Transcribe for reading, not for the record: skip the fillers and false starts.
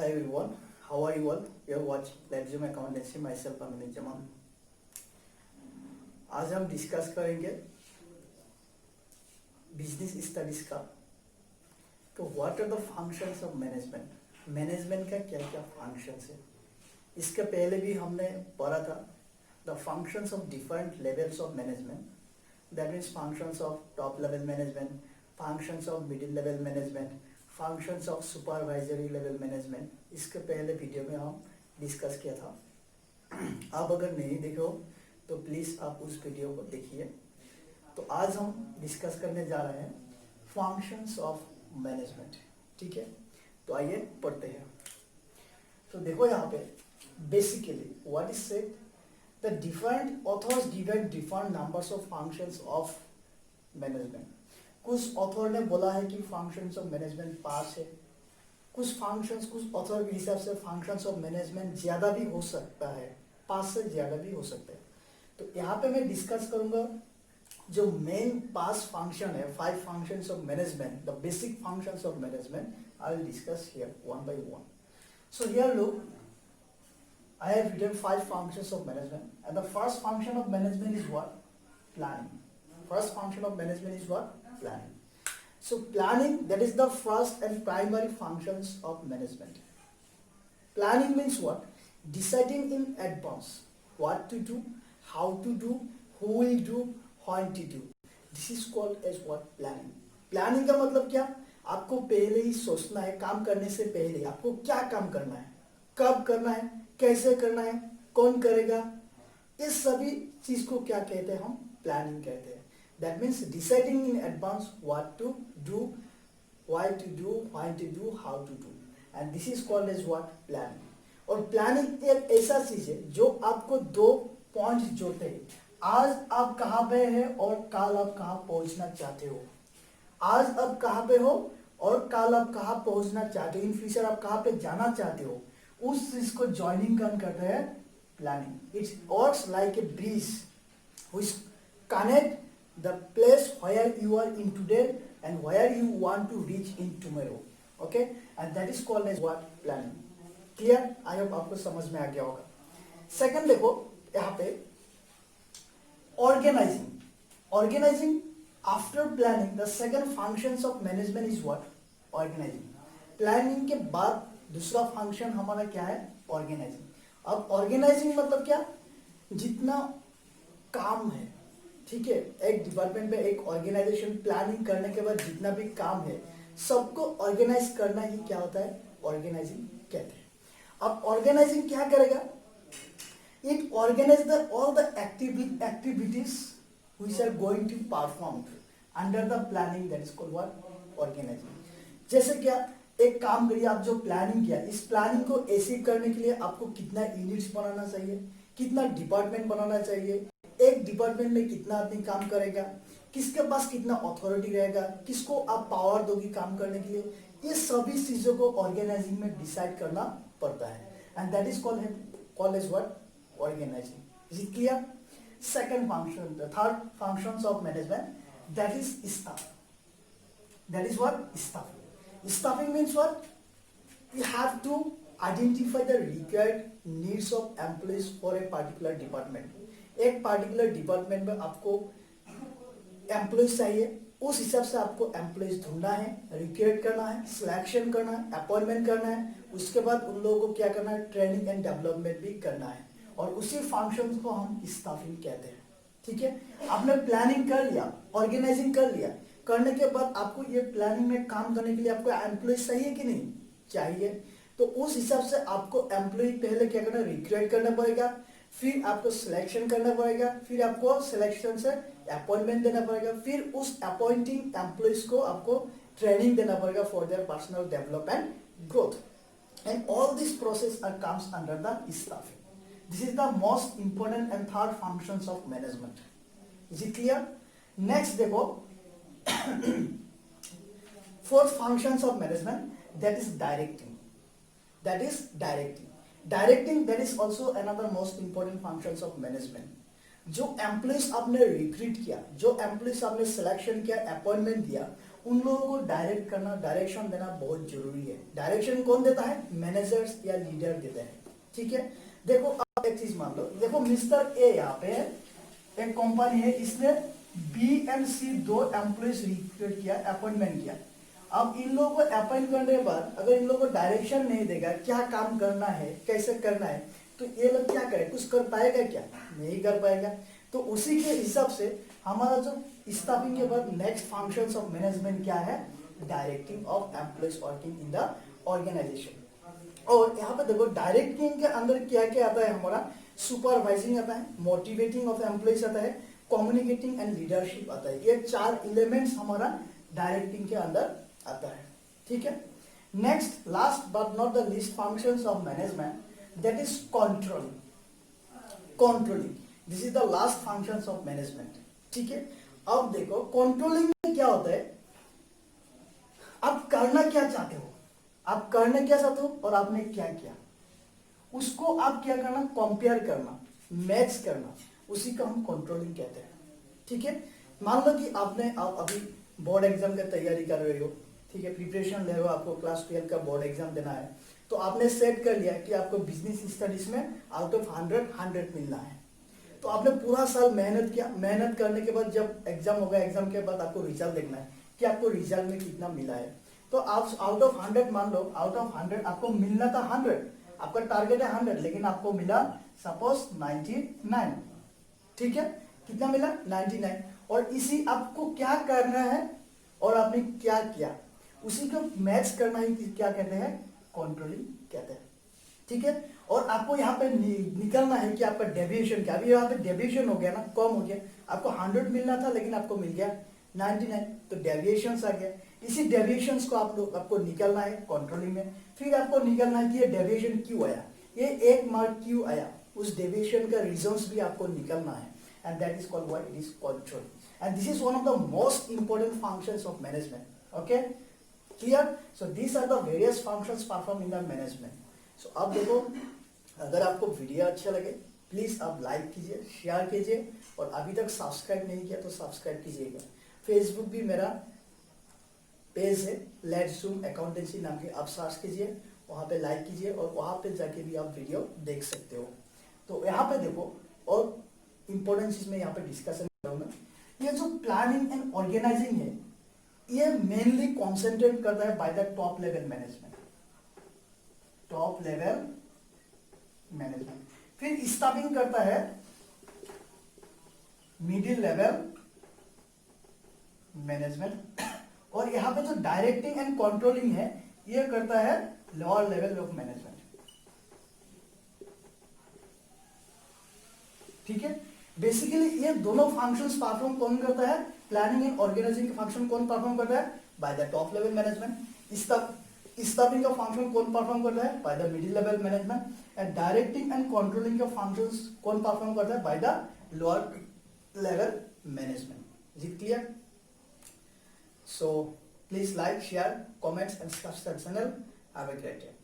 Hi everyone, how are you all? You are watching Ledgem Accountancy, myself Amit Jaman. आज हम discuss करेंगे business studies का। तो what are the functions of management, management का क्या क्या फंक्शंस है। इसके पहले भी हमने पढ़ा था the functions of different levels of management, that means functions of top level management, functions of middle level management, functions of supervisory level management. इसके पहले वीडियो में हम डिस्कस किया था। आप अगर नहीं देखे हो तो प्लीज़ आप उस वीडियो को देखिए। तो आज हम डिस्कस करने जा रहे हैं फंक्शंस ऑफ मैनेजमेंट। ठीक है, तो आइए पढ़ते हैं। तो देखो यहाँ पे basically what is said, the different authors given different numbers of functions of management. कुछ ऑथर ने बोला है कि फंक्शंस ऑफ मैनेजमेंट 5 है, कुछ फंक्शंस, कुछ ऑथर के हिसाब से फंक्शंस ऑफ मैनेजमेंट ज्यादा भी हो सकता है, 5 से ज्यादा भी हो सकते हैं। तो यहाँ पे मैं डिस्कस करूंगा जो मेन 5 फंक्शन है, 5 functions of management, the basic functions of management. I will discuss here one by one. So here look, I have written 5 functions of management, and the first function of management is what? Planning. First function of management is what? Planning. So planning, that is the first and primary functions of management. Planning means what? Deciding in advance what to do, how to do, who will do, when to do. This is called as what? Planning. Planning का मतलब क्या? आपको पहले ही सोचना है, काम करने से पहले आपको क्या काम करना है, कब करना है, कैसे करना है, कौन करेगा, इस सभी चीज को क्या कहते हैं? हम प्लानिंग कहते हैं। That means deciding in advance what to do, why to do, why to do, how to do, and this is called as what? Planning. और प्लानिंग एक ऐसा चीज है जो आपको 2 पॉइंट जोड़ते हैं। आज आप कहाँ पे हैं और कल आप कहाँ पहुंचना चाहते हो। आज आप कहाँ पे हो और कल आप कहाँ पहुंचना चाहते हो, इन फ्यूचर आप कहाँ पे जाना चाहते हो, उस चीज को ज्वाइनिंग करते हैं planning. It's works like a bridge which connect the place where you are in today and where you want to reach in tomorrow. Okay, and that is called as what? Planning. Clear? I hope आपको समझ में आ गया होगा। Second देखो यहाँ पे organising. Organising after planning the second functions of management is what? Organising. Planning के बाद दूसरा फंक्शन हमारा क्या है? ऑर्गेनाइजिंग। अब ऑर्गेनाइजिंग मतलब क्या? जितना काम है, ठीक है, एक डिपार्टमेंट में एक ऑर्गेनाइजेशन प्लानिंग करने के बाद जितना भी काम है सबको ऑर्गेनाइज करना ही क्या होता है? ऑर्गेनाइजिंग कहते हैं। अब ऑर्गेनाइजिंग क्या करेगा? It organise the all the activities which are going to perform under the planning, that is called what? Organising. जैसे क्या? एक काम करिए, आप जो प्लानिंग किया, इस प्लानिंग को अचीव करने के लिए आपको कितना यूनिट्स बनाना चाहिए, कितना डिपार्टमेंट बनाना चाहिए, एक डिपार्टमेंट में कितना आदमी काम करेगा, किसके पास कितना अथॉरिटी रहेगा, किसको आप पावर दोगे काम करने के लिए, ये सभी चीजों को ऑर्गेनाइजिंग में डिसाइड करना पड़ता है, and that is called as what? Organising. Is it clear? Second function, the third functions of management, that is staff. That is what? Staff. Staffing means what? You have to identify the required needs of employees for a particular department. एक particular department में आपको employees चाहिए, उस हिसाब से आपको employees ढूंढना है, recruit करना है, selection करना है, appointment करना है, उसके बाद उन लोगों को क्या करना है? ट्रेनिंग एंड डेवलपमेंट भी करना है, और उसी फंक्शन को हम स्टाफिंग कहते हैं। ठीक है, आपने प्लानिंग कर लिया, ऑर्गेनाइजिंग कर लिया, करने के बाद आपको ये प्लानिंग में काम करने के लिए आपको एम्प्लॉय चाहिए कि नहीं चाहिए? तो उस हिसाब से आपको एम्प्लॉय पहले क्या करना? रिक्रूट करना पड़ेगा, फिर आपको सिलेक्शन करना पड़ेगा, फिर आपको सिलेक्शन से अपॉइंटमेंट देना पड़ेगा, फिर उस अपॉइंटिंग एम्प्लॉयज को आपको ट्रेनिंग देना पड़ेगा for their personal development growth, and all this process are comes under the staffing. This is the most important and third functions of management. Is it clear? Next देखो, fourth functions of management, that is directing. That is directing. Directing, that is also another most important functions of management. जो employees आपने recruit किया, जो employees आपने selection किया, appointment दिया, उन लोगों को डायरेक्ट करना, डायरेक्शन देना बहुत जरूरी है। डायरेक्शन कौन देता है? मैनेजर्स या लीडर देते हैं। ठीक है, देखो आप एक चीज मान लो, देखो मिस्टर ए यहाँ पे एक कंपनी है, इसने बी एंड सी दो एम्प्लॉइज रिक्रूट किया, अपॉइंटमेंट किया। अब इन लोगों को अपॉइंट करने के बाद अगर इन लोगों को डायरेक्शन नहीं देगा क्या काम करना है, कैसे करना है, तो ये लोग क्या करें, कुछ कर पाएगा क्या? नहीं कर पाएगा। तो उसी के हिसाब से हमारा जो स्टाफिंग के बाद नेक्स्ट फंक्शंस ऑफ मैनेजमेंट क्या है? Directing of employees working in the organisation. और यहाँ पे देखो डायरेक्टिंग के अंदर क्या क्या आता है हमारा? सुपरवाइजिंग आता है, मोटिवेटिंग ऑफ एम्प्लॉइज आता है, कम्युनिकेटिंग एंड लीडरशिप आता है। ये 4 एलिमेंट्स हमारा डायरेक्टिंग के अंदर आता है। ठीक है, next last but not the least functions of management, that is controlling. Controlling, this is the last functions of management. ठीक है, अब देखो कंट्रोलिंग में क्या होता है, आप करना क्या चाहते हो, आप करना क्या चाहते हो और आपने क्या किया, उसको आप क्या करना? कंपेयर करना, मैच करना, उसी को हम कंट्रोलिंग कहते हैं। ठीक है, मान लो कि आप अभी बोर्ड एग्जाम की तैयारी कर रहे हो, ठीक है, प्रिपरेशन ले रहे हो, आपको क्लास 12 का बोर्ड एग्जाम देना है, तो आपने सेट कर लिया कि आपको बिजनेस स्टडीज में आउट ऑफ 100 मिलना है। तो आपने पूरा साल मेहनत किया, मेहनत करने के बाद जब एग्जाम होगा, एग्जाम के बाद आपको रिजल्ट देखना है कि आपको रिजल्ट में कितना मिला है। तो आप आउट ऑफ 100 मान लो, आउट ऑफ 100 आपको मिलना था 100, आपका टारगेट है 100, लेकिन आपको मिला सपोज 99। ठीक है, कितना मिला? 99। और इसी आपको क्या करना है और आपने क्या किया, उसी को मैच करना ही क्या कहते हैं? कंट्रोलिंग कहते हैं। ठीक है, और आपको यहाँ पे निकलना है कि आपका डेविएशन क्या। अभी यहाँ पे डेविएशन हो गया ना, कम हो गया, आपको 100 मिलना था लेकिन आपको मिल गया 99, तो डेविएशंस आ गया। इसी डेविएशंस को आपको निकलना है कंट्रोलिंग में। फिर आपको निकलना है कि ये डेविएशन क्यों आया, ये 1 मार्क क्यों आया, उस डेविएशन का रीजंस भी आपको निकलना है, and that is called what? It is control. And this is one of the most important functions of management. Okay, clear? So these are the various functions perform in the management. So अब देखो, अगर आपको video अच्छा लगे please आप like कीजिए, share कीजिए, और अभी तक सब्सक्राइब नहीं किया तो सब्सक्राइब कीजिएगा। फेसबुक भी मेरा पेज है, लेट्स जूम अकाउंटेंसी नाम के, आप सर्च कीजिए, वहां पे लाइक कीजिए, और वहां पे जाके भी आप वीडियो देख सकते हो। तो यहाँ पे देखो, और इंपॉर्टेंट चीज में यहाँ पे डिस्कशन करूंगा, ये जो प्लानिंग एंड ऑर्गेनाइजिंग है, ये मेनली कॉन्सेंट्रेट करता है by the top level management. Top level management. फिर स्टाफिंग करता है मिडिल लेवल मैनेजमेंट, और यहां पे जो डायरेक्टिंग एंड कंट्रोलिंग है ये करता है लोअर लेवल ऑफ मैनेजमेंट। ठीक है, बेसिकली ये दोनों फंक्शंस परफॉर्म कौन करता है? प्लानिंग एंड ऑर्गेनाइजिंग का फंक्शन कौन परफॉर्म करता है? By the top level management. Staffing का फंक्शन कौन परफॉर्म करता है? By the middle level management. And directing and controlling का फंक्शंस कौन परफॉर्म करता है? By the lower level management. Is it clear? So please like, share, comments and subscribe channel. Have a great day.